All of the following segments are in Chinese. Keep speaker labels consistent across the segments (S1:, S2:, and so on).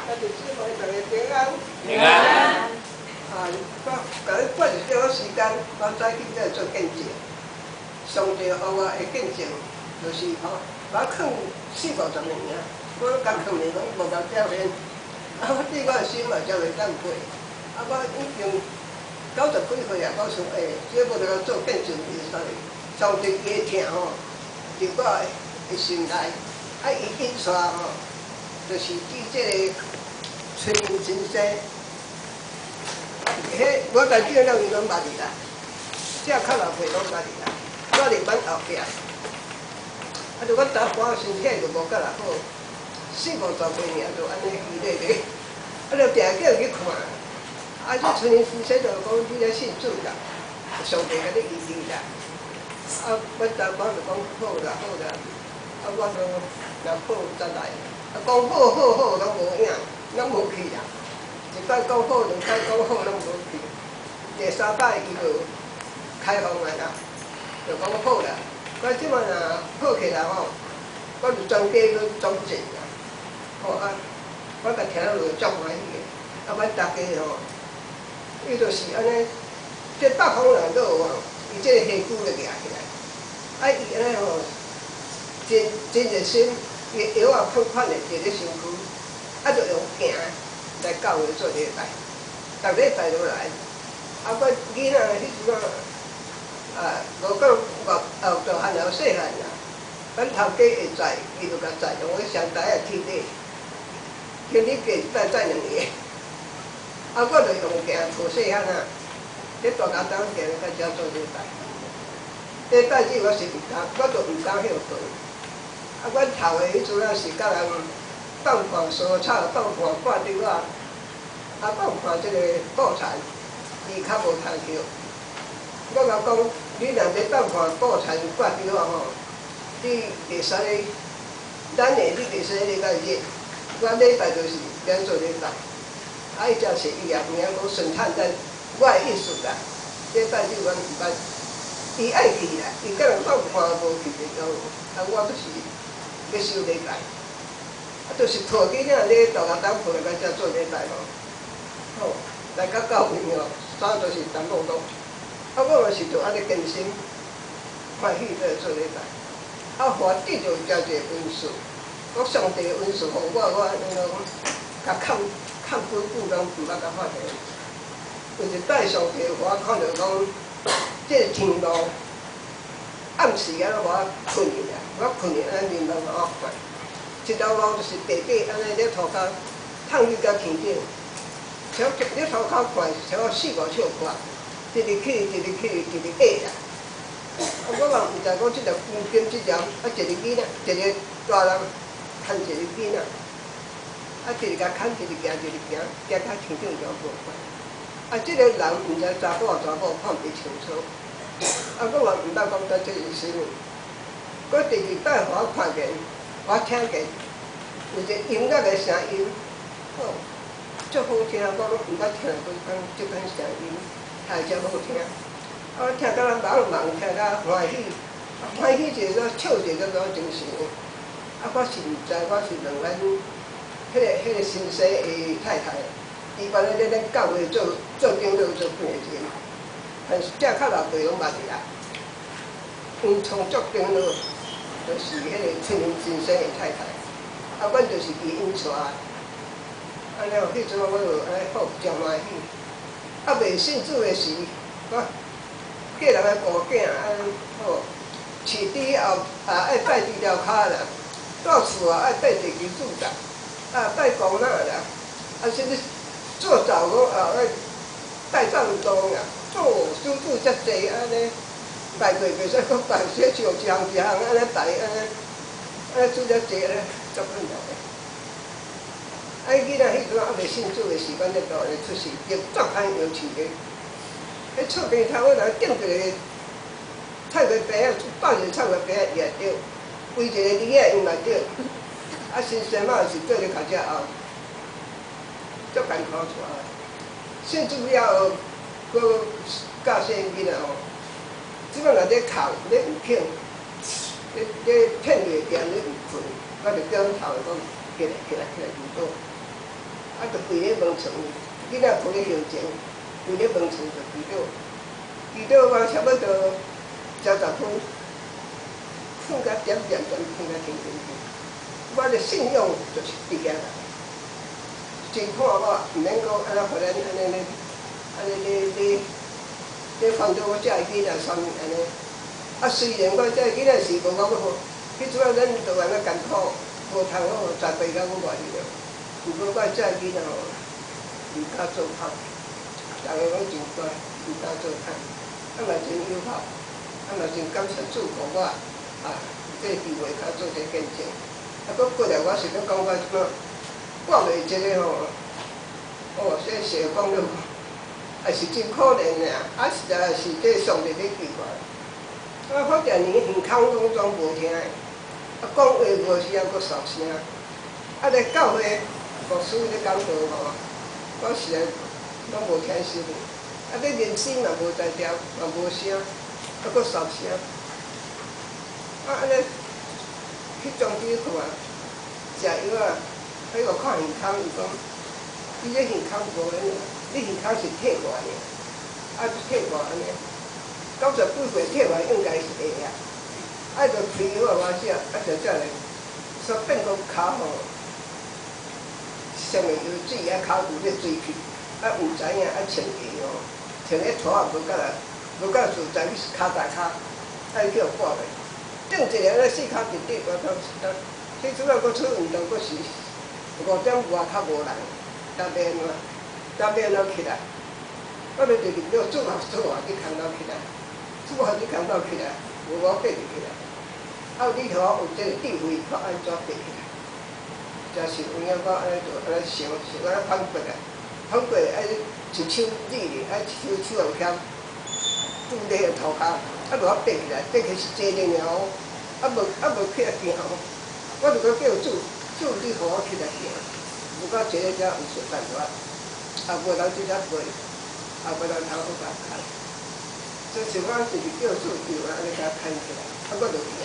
S1: 啊，就是希望大家平安。
S2: 平安。
S1: 啊，甲你拨一少时间，我早起来做见证。上帝予我的见证，就是我囥40-50年啊，我甲囥的拢无甲表现。啊，我对我的心嘛才袂当过。啊，我已经90几岁啊，我想这要来做见证比赛，上帝伊的疼吼，伫我的心内。啊，伊印刷吼，就是记这个催眠真生。迄我家己了伊拢捌哩啦，这较老岁拢捌哩啦，我伫阮后壁。啊，就我查甫身体就无甲若好，40-50年就安尼虚咧咧，啊，就定叫伊去看。啊，这催眠师说就讲你咧信主啦，上帝甲你医治啦。啊，我查甫就讲好啦好啦，啊，我就若好再来。啊，讲好拢无影，拢无去啦。一摆讲好，两摆讲好，拢无去。第3摆伊就开放来啦，就讲好啦。我即摆若好起来吼，我就专家去总结啦。吼啊，我甲听落足欢喜个。啊，阮大家吼，伊就是安尼，这北方人都有吼，伊这个虾骨就夹起来。啊，伊安尼吼，真热心，伊药啊款的伫咧身躯，啊，就用行来教会做礼拜，逐礼拜都来。啊，我囡仔迄阵啊，无讲后大汉了细汉啦，阮头家会载，伊就甲载，用迄双台的铁轨，今日过一摆载2个。啊，我就用行无细汉啊，咧大家当行甲遮做礼拜。礼拜日我是毋敢，我就毋敢歇顿。啊，阮头的迄阵啊是甲人放看蔬草，放看挂竹仔，啊放看即个布田，伊较无通叫。我甲讲，你若要放看布田挂竹仔吼，你袂使，咱的你袂使礼拜日，我礼拜就是免做礼拜。啊，伊才是伊也毋晓讲顺趁咱我的意思啦。礼拜日阮毋捌，伊爱去啦，伊甲人放看无去就有，啊我就是要收礼拜。啊，就是抱囡仔咧，大家当抱来甲遮做礼拜咯。好，来到教会哦，啥都是淡薄多。啊，我嘛是就安尼坚心，欢喜在做礼拜。啊，互得着交一个恩赐，我上帝的恩赐，互我安尼咯，甲看几久拢毋捌甲发现。有一摆上帝互我看着讲，这天路暗时啊，我困去啊，我困去安尼面目我看。一条路就是地底安尼咧涂骹，烫去到天顶，朝咧涂骹看，朝4-5尺看，直直起，直直起，直直下啦。啊，我嘛毋知讲即条光景即条，啊一个囡仔，一个大人牵一个囡仔，啊一直甲牵，一直行，一直行，行到天顶就无看。啊，即个人毋知查甫查某看袂清楚。啊，我嘛毋捌讲到这是啥物。我第2摆互我看见。我听见有一个音乐的声音，好，足好听，我拢毋捌听过即款声音，太遮好听。我听到人茫，听到欢喜，欢喜者个笑者个精神。啊，我是毋知，我是问咱迄个先生的太太，伊原来咧咱教会做长老做几年前，但是遮较老辈拢捌去啦，创作长老。就是迄个催眠先生的太太，啊，阮就是伊引带，安尼哦，迄阵我就安尼好，真欢喜。啊，未信主的时，我叫人来顾囝，安尼好，饲猪后爱拜2条骹啦，住厝爱拜地基主啦，拜公仔啦，甚至做早工爱拜放东啦，做手术遮济安尼。拜过袂使讲拜，说像一项安尼拜安尼做遮济咧，足困难的。啊，囡仔迄阵还未信主的时，阮咧度咧出世，就足歹摇饲的。迄厝边头我来顶一个菜瓜白啊，放一个菜瓜白啊也着，规一个梨啊用嘛着。啊，新生嘛是做咧脚只后，足艰苦出来。信主了后，搁教细囡仔吼。即摆若咧哭，咧有痛，咧骗袂定，咧有困，我就叫阮头讲起来，起来，起来，唔倒。就跪咧门床，囡仔抱咧胸前，跪咧门床就祈祷，祈祷我差不多10分，瞓甲点，瞓甲停。我的信仰就是伫遐啦，真看我毋免讲安那互咱安尼咧反对我遮个囡仔啥物安尼。啊，虽然我遮个囡仔是无讲要好，迄阵仔咱就安尼艰苦，无通好栽培到我偌尔了。不过我遮个囡仔吼，毋敢做歹，逐个拢真乖，毋敢做歹，啊嘛真友好，啊嘛真感谢主互我这机会较做者见证。啊，搁过来我是要讲我即摆挂袂即个吼，这社讲了，也是真可怜俩，啊实在是这上帝咧奇怪。啊，好侪年耳孔拢总无听的，啊讲话无时啊搁扫声，啊咧教会牧师咧讲道吼，我实在拢无听心，啊咧念经嘛无在调，嘛无声，啊搁扫声，啊安尼。去中医看，食药啊，迄个看耳孔，伊讲，你这耳孔无安尼，你耳孔是退化尔，啊退化安尼，98岁退化应该是会啊，啊着吃药啊食，啊就才来，煞变讲骹吼，什么油水啊骹有咧水去，啊毋知影啊穿鞋哦，穿咧拖啊无甲自在，你是骹大骹，爱叫挂咧。顶一个咧4骹直直，我到迄阵仔搁出运动，搁是5点外较无人，搭面起来，我咧就入了做下伫空头起来，做下伫空头起来，无我爬入起来，啊里头有这个智慧，我安怎爬起来？真是有影我安尼做，安尼想，安尼反过来，反过来爱一手理咧，爱一手用险，拄咧个涂骹。啊，就我爬起来，爬起是坐咧尔，啊无起来行，我就搁叫主你互我起来行，如果坐咧遮有说办法，啊无人即只飞，啊无人通好甲牵，所以像我就是叫主叫安尼甲牵起来，啊我就行，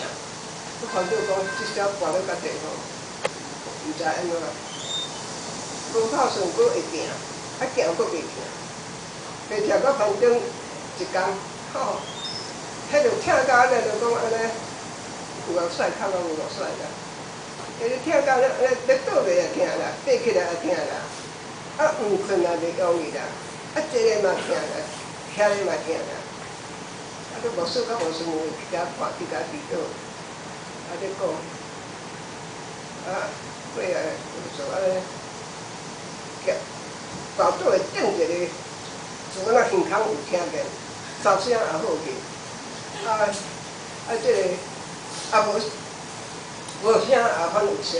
S1: 我看到讲即只跋到甲地方，毋知安怎，讲透顺佫会行，啊行佫袂行，袂行到反正一工，吼。迄就听到安尼，就讲安尼，有偌甩，较拢有偌甩啦。迄就听到咧倒落也听啦，爬起来也听啦，啊毋困也袂容易啦，啊坐咧嘛听啦，徛咧嘛听啦，啊都无说甲无算去遐看去遐祈祷，啊咧讲，啊过来就安尼，夹包倒会顶一个，就安那耳孔有听见，哨声也好去。这个无声也反有声，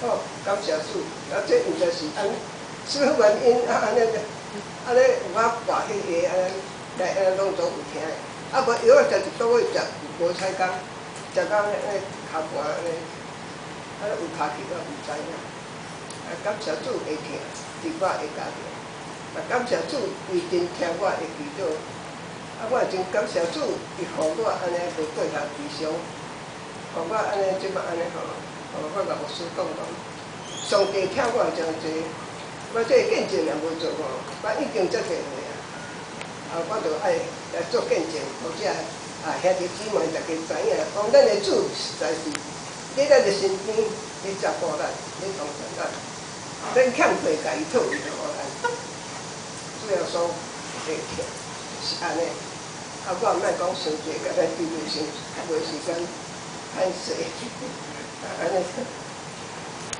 S1: 好感谢主。啊，这毋知是安什么原因安尼有法跋迄个安尼来安尼拢总有听的。啊，无药啊食一倒位食，无采工，食到安尼骹盘安尼，有骹气我毋知影。啊，感谢主会听，伫我的家庭。啊，感谢主伊真听我的祈祷。啊，我也真感谢主，伊互我安尼无过头悲伤，互我安尼即摆安尼吼，互我甲牧师讲，上帝听我真济，我这见证也无做吼，我已经遮济岁啊，我着爱来做见证，或者兄弟姊妹大家知影，讲咱的主实在是在咱的身边，咧照顾咱，咧同情咱，咱欠债甲伊讨伊就互咱，主要说会听是安尼。啊，我毋莫讲伤济，甲咱对对伤，较无时间歹势，安尼。